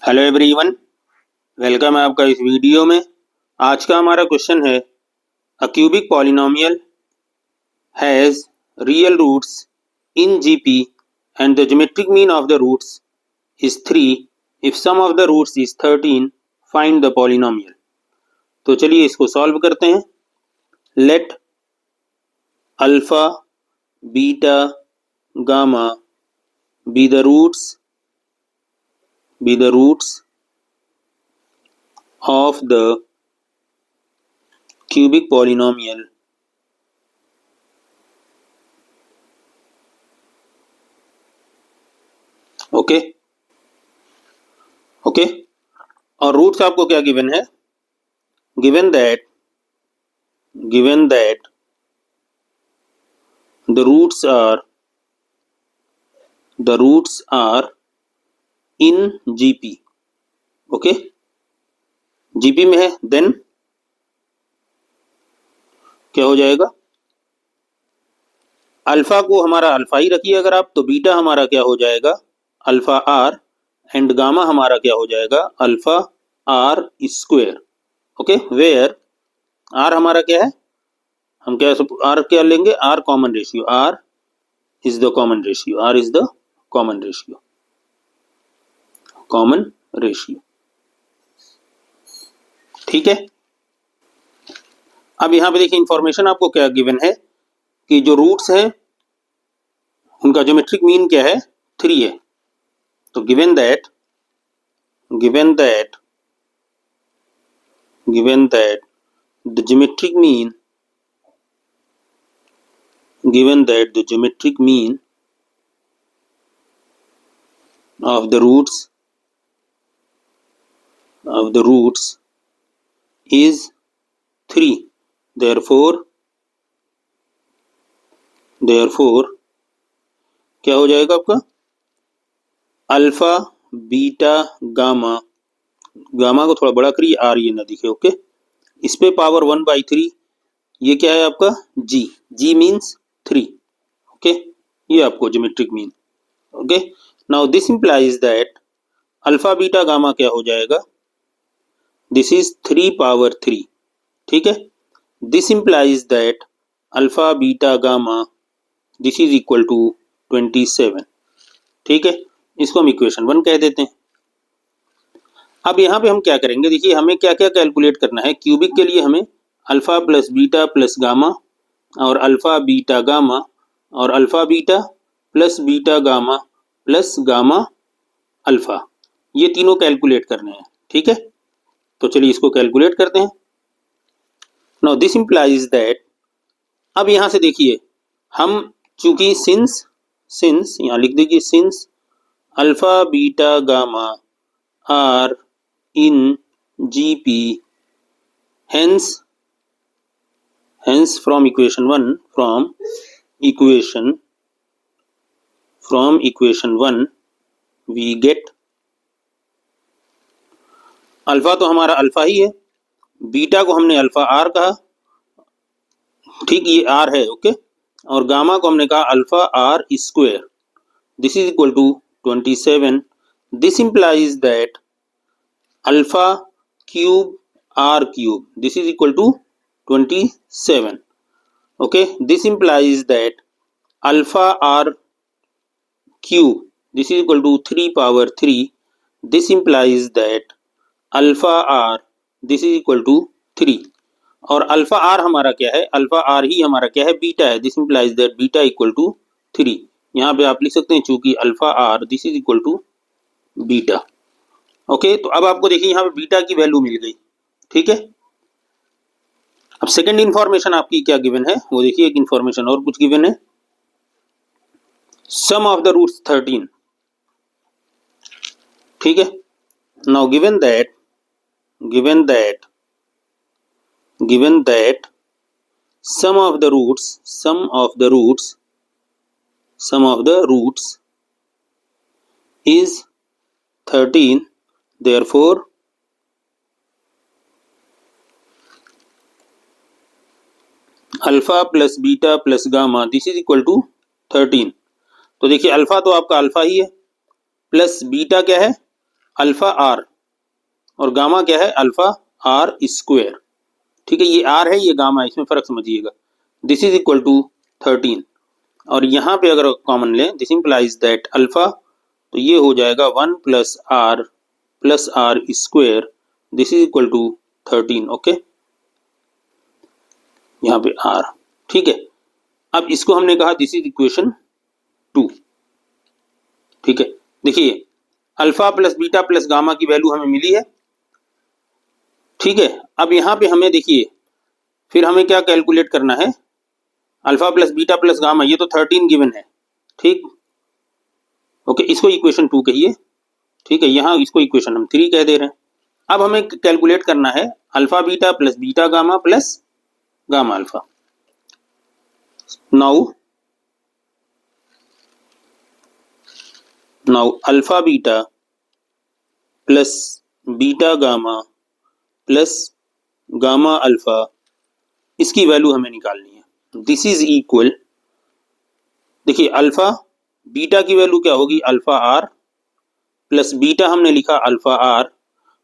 Hello everyone, welcome है आपका इस वीडियो में। आज का हमारा क्वेश्चन है a cubic polynomial has real roots in GP and the geometric mean of the roots is 3 if sum of the roots is 13 find the polynomial. तो चलिए इसको सॉल्व करते हैं। Let alpha beta gamma be the roots of the cubic polynomial okay और roots आपको क्या given है? Given that the roots are in GP। Okay, GP में है, देन क्या हो जाएगा? अल्फा को हमारा अल्फा ही रखिए अगर आप, तो बीटा हमारा क्या हो जाएगा? अल्फा आर, एंड गामा हमारा क्या हो जाएगा? Alpha r square. Okay, where r हमारा क्या है? हम क्या आर क्या लेंगे? R common ratio, r is the common ratio. ठीक है, अब यहां पे देखिए इंफॉर्मेशन आपको क्या गिवन है कि जो रूट्स हैं उनका ज्योमेट्रिक मीन क्या है? 3 है। तो given that the geometric mean of the roots is 3, therefore क्या हो जाएगा आपका? अल्फा बीटा गामा को थोड़ा बड़ा करिए, आर ये ना दिखे। ओके, इस पे पावर 1/3, ये क्या है आपका? जी मीन्स 3। ओके, ये आपको geometric mean. Okay, now this implies that alpha beta gamma क्या हो जाएगा? This is 3/3। ठीक है, this implies that alpha beta gamma this is equal to 27। ठीक है, इसको हम इक्वेशन 1 कह देते हैं। अब यहाँ पे हम क्या करेंगे? देखिए हमें क्या क्या कैलकुलेट करना है। क्यूबिक के लिए हमें alpha plus beta plus gamma और अल्फा बीटा गामा और alpha beta plus beta gamma plus gamma alpha, ये तीनों कैलकुलेट करने हैं। ठीक है, तो चलिए इसको कैलकुलेट करते हैं। नाउ दिस इंप्लाइज दैट, अब यहां से देखिए हम चूंकि सिंस यहां लिख दीजिए, since alpha beta gamma are in GP, hence from equation 1 we get alpha तो हमारा अल्फा ही है, बीटा को हमने अल्फा आर कहा, ठीक, ये आर है। ओके, और गामा को हमने कहा alpha r square, this is equal to 27। This implies that alpha cube r cube this is equal to 27। okay, this implies that alpha r cube this is equal to 3/3। this implies that alpha r this is equal to 3, और alpha are हमारा क्या है? Alpha are ही हमारा क्या है? Beta है। This implies that beta equal to 3। यहाँ पे आप लिख सकते हैं चूंकि alpha r this is equal to beta. Okay, तो अब आपको देखिए यहाँ पे बीटा की वैल्यू मिल गई। ठीक है, अब सेकंड इंफॉर्मेशन आपकी क्या गिवन है वो देखिए। एक इंफॉर्मेशन और कुछ गिवन है, सम ऑफ द रूट्स 13। ठीक है, now given that sum of the roots is 13, therefore alpha plus beta plus gamma this is equal to 13। तो देखिए अल्फा तो आपका अल्फा ही है, प्लस बीटा क्या है? अल्फा आर और गामा क्या है, अल्फा आर स्क्वायर। ठीक है, ये आर है, ये गामा है, इसमें फर्क समझिएगा। दिस इज इक्वल टू 13 और यहाँ पे अगर कॉमन लें, दिस इंप्लाइज दैट अल्फा, तो ये हो जाएगा 1 plus r square, this is equal to 13। Okay, यहाँ पे आर। ठीक है, अब इसको हमने कहा दिस इज इक्वेशन 2। ठीक है, देखिए alpha plus beta plus gamma की वैल्यू हमें मिली है। ठीक है, अब यहाँ पे हमें देखिए फिर हमें क्या कैलकुलेट करना है, alpha plus beta plus gamma, ये तो 13 गिवन है। ठीक, ओके, इसको इक्वेशन 2 कहिए। ठीक है, यहाँ इसको इक्वेशन हम 3 कह दे रहे हैं। अब हमें कैलकुलेट करना है alpha beta plus beta gamma plus gamma alpha. Now alpha beta plus beta gamma plus gamma alpha, इसकी वैल्यू हमें निकालनी है। दिस इज इक्वल, देखिए अल्फा बीटा की वैल्यू क्या होगी, अल्फा आर प्लस बीटा हमने लिखा अल्फा आर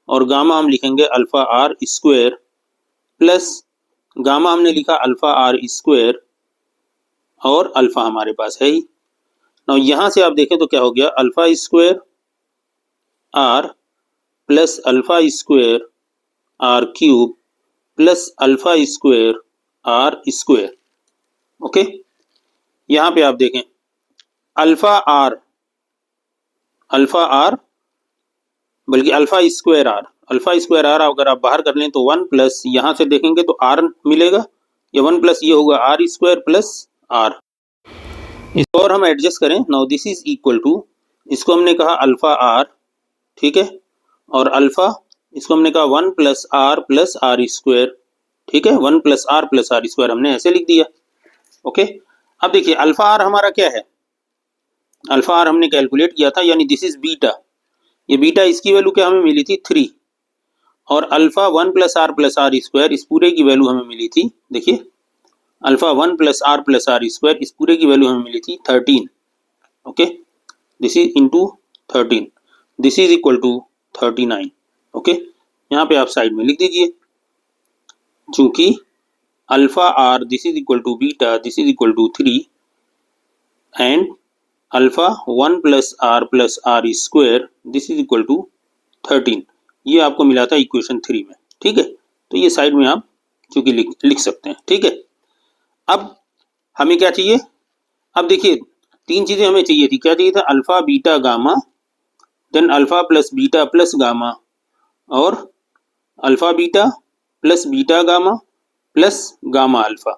और गामा हम लिखेंगे alpha r square plus gamma हमने लिखा अल्फा आर स्क्वायर और अल्फा हमारे पास है ही। ना यहां से आप देखें तो क्या हो गया, alpha square r plus alpha square r cube plus alpha square r square. Okay, यहां पे आप देखें अल्फा आर बल्कि अल्फा स्क्वायर आर अगर आप बाहर कर लें तो 1 प्लस यहां से देखेंगे तो आर मिलेगा, ये 1 प्लस ये होगा आर स्क्वायर प्लस आर। इसको और हम एडजस्ट करें, now this is equal to, इसको हमने कहा अल्फा आर, ठीक है, और अल्फा इसको हमने कहा 1 प्लस आर स्क्वायर। ठीक है, 1 प्लस आर स्क्वायर हमने ऐसे लिख दिया। ओके, अब देखिए अल्फा आर हमारा क्या है, अल्फा आर हमने कैलकुलेट किया था, यानी दिस इज बीटा, ये बीटा इसकी वैल्यू क्या हमें मिली थी 3 और अल्फा 1 प्लस आर स्क्वायर इस पूरे की वैल्यू हमें मिली थी, देखिए अल्फा 1 प्लस आर स्क्वायर इस पूरे की वैल्यू हमें मिली थी 13। Okay, this is into 13, this is equal to 39। Okay, यहाँ पे आप साइड में लिख दीजिए, चूंकि alpha r this is equal to beta this is equal to 3 and alpha 1 plus r square this is equal to 13, ये आपको मिला था इक्वेशन 3 में। ठीक है, तो ये साइड में आप चूंकि लिख सकते हैं। ठीक है, अब हमें क्या चाहिए, अब देखिए 3 चीजें हमें चाहिए थी, क्या चाहिए था, alpha beta gamma, then alpha plus beta plus gamma और alpha beta plus beta gamma plus gamma alpha.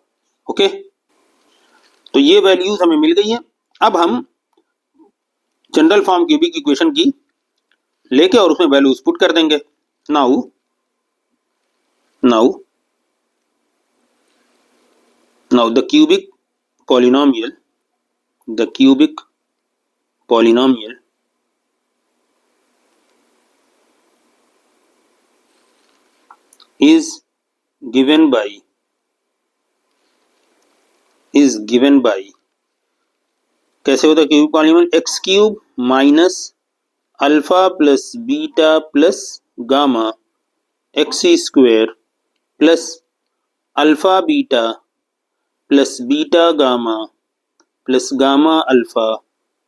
Okay, तो ये वैल्यूज हमें मिल गई है। अब हम जनरल फॉर्म क्यूबिक इक्वेशन की लेके और उसमें वैल्यूज पुट कर देंगे। Now the cubic polynomial is given by कैसे होता है cubic polynomial, x cube minus alpha plus beta plus gamma x square plus alpha beta plus beta gamma plus gamma alpha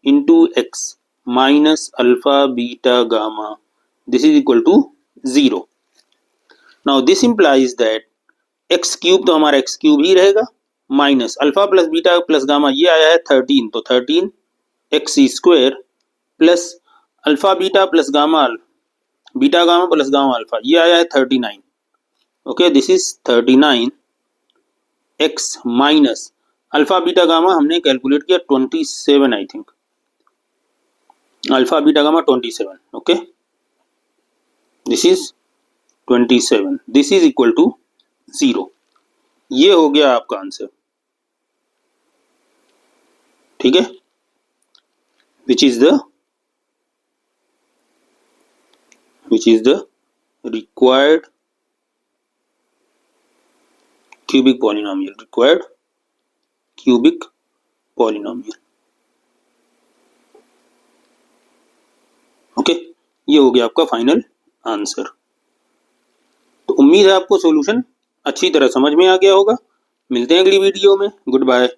into x minus alpha beta gamma, this is equal to 0। Now this implies that x cube तो हमारा x cube ही रहेगा, minus alpha plus beta plus gamma ये आया है 13, तो 13 x square plus alpha beta plus gamma beta gamma plus gamma alpha ये आया है 39। Okay, this is 39 x minus alpha beta gamma हमने कैलकुलेट किया 27, I think alpha beta gamma 27। Okay, this is 27, this is equal to 0। ये हो गया आपका answer. ठीक है, which is the required cubic polynomial. Okay, ये हो गया आपका फाइनल आंसर। तो उम्मीद है आपको सॉल्यूशन अच्छी तरह समझ में आ गया होगा। मिलते हैं अगली वीडियो में। Good bye.